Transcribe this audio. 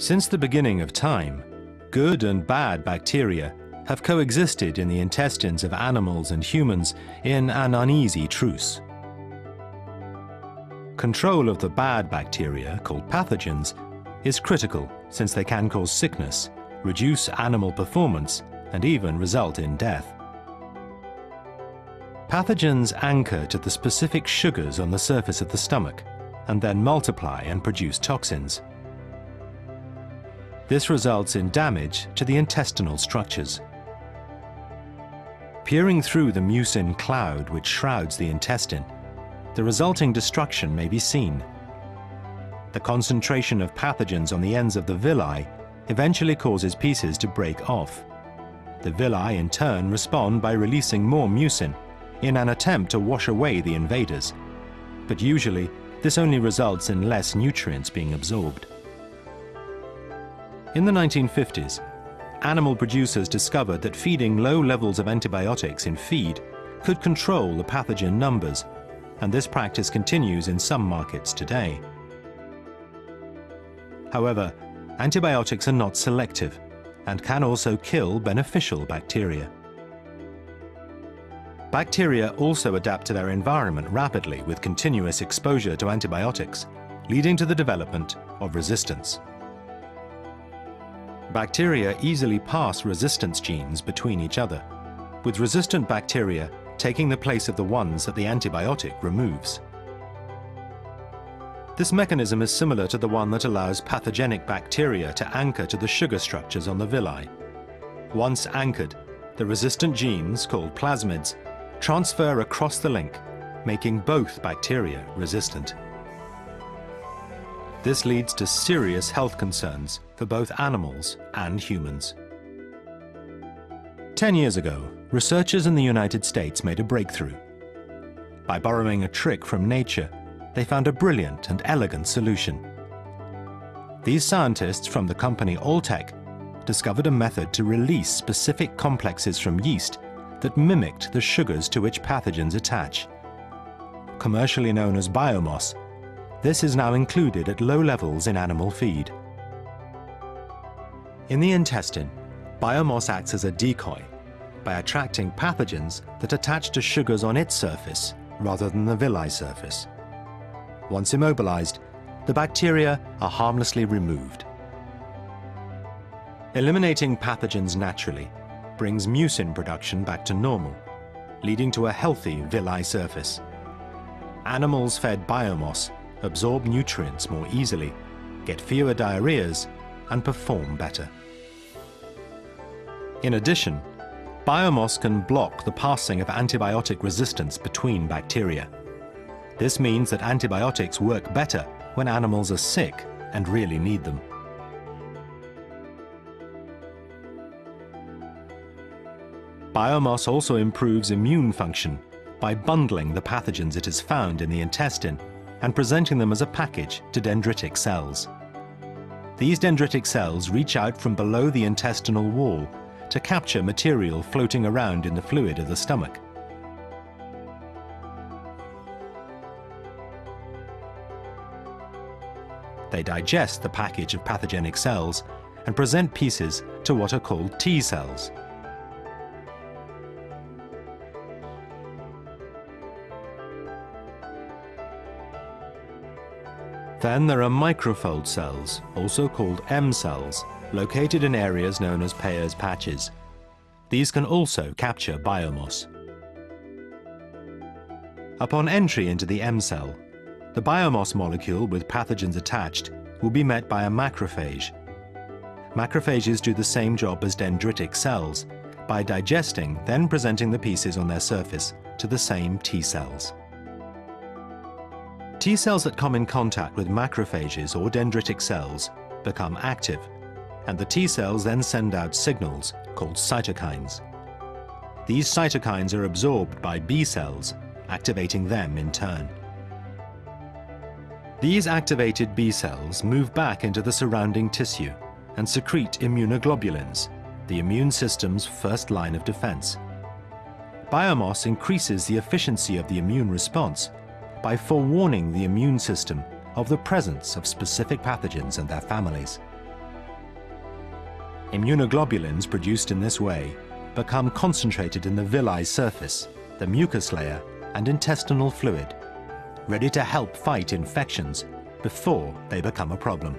Since the beginning of time, good and bad bacteria have coexisted in the intestines of animals and humans in an uneasy truce. Control of the bad bacteria, called pathogens, is critical since they can cause sickness, reduce animal performance, and even result in death. Pathogens anchor to the specific sugars on the surface of the stomach and then multiply and produce toxins. This results in damage to the intestinal structures. Peering through the mucin cloud which shrouds the intestine, the resulting destruction may be seen. The concentration of pathogens on the ends of the villi eventually causes pieces to break off. The villi in turn respond by releasing more mucin in an attempt to wash away the invaders, but usually this only results in less nutrients being absorbed. In the 1950s, animal producers discovered that feeding low levels of antibiotics in feed could control the pathogen numbers, and this practice continues in some markets today. However, antibiotics are not selective and can also kill beneficial bacteria. Bacteria also adapt to their environment rapidly with continuous exposure to antibiotics, leading to the development of resistance. Bacteria easily pass resistance genes between each other, with resistant bacteria taking the place of the ones that the antibiotic removes. This mechanism is similar to the one that allows pathogenic bacteria to anchor to the sugar structures on the villi. Once anchored, the resistant genes, called plasmids, transfer across the link, making both bacteria resistant. This leads to serious health concerns for both animals and humans. 10 years ago, researchers in the United States made a breakthrough. By borrowing a trick from nature, they found a brilliant and elegant solution. These scientists from the company Alltech discovered a method to release specific complexes from yeast that mimicked the sugars to which pathogens attach. Commercially known as biomass, this is now included at low levels in animal feed. In the intestine, biomass acts as a decoy by attracting pathogens that attach to sugars on its surface rather than the villi surface. Once immobilized, the bacteria are harmlessly removed. Eliminating pathogens naturally brings mucin production back to normal, leading to a healthy villi surface. Animals fed biomass absorb nutrients more easily, get fewer diarrheas, and perform better. In addition, biomass can block the passing of antibiotic resistance between bacteria. This means that antibiotics work better when animals are sick and really need them. Biomass also improves immune function by bundling the pathogens it has found in the intestine and presenting them as a package to dendritic cells. These dendritic cells reach out from below the intestinal wall to capture material floating around in the fluid of the stomach. They digest the package of pathogenic cells and present pieces to what are called T cells. Then there are microfold cells, also called M cells, located in areas known as Peyer's patches. These can also capture biomass. Upon entry into the M cell, the biomass molecule with pathogens attached will be met by a macrophage. Macrophages do the same job as dendritic cells by digesting, then presenting the pieces on their surface to the same T cells. T cells that come in contact with macrophages or dendritic cells become active, and the T cells then send out signals called cytokines. These cytokines are absorbed by B cells, activating them in turn. These activated B cells move back into the surrounding tissue and secrete immunoglobulins, the immune system's first line of defense. Biomass increases the efficiency of the immune response by forewarning the immune system of the presence of specific pathogens and their families. Immunoglobulins produced in this way become concentrated in the villi surface, the mucus layer, and intestinal fluid, ready to help fight infections before they become a problem.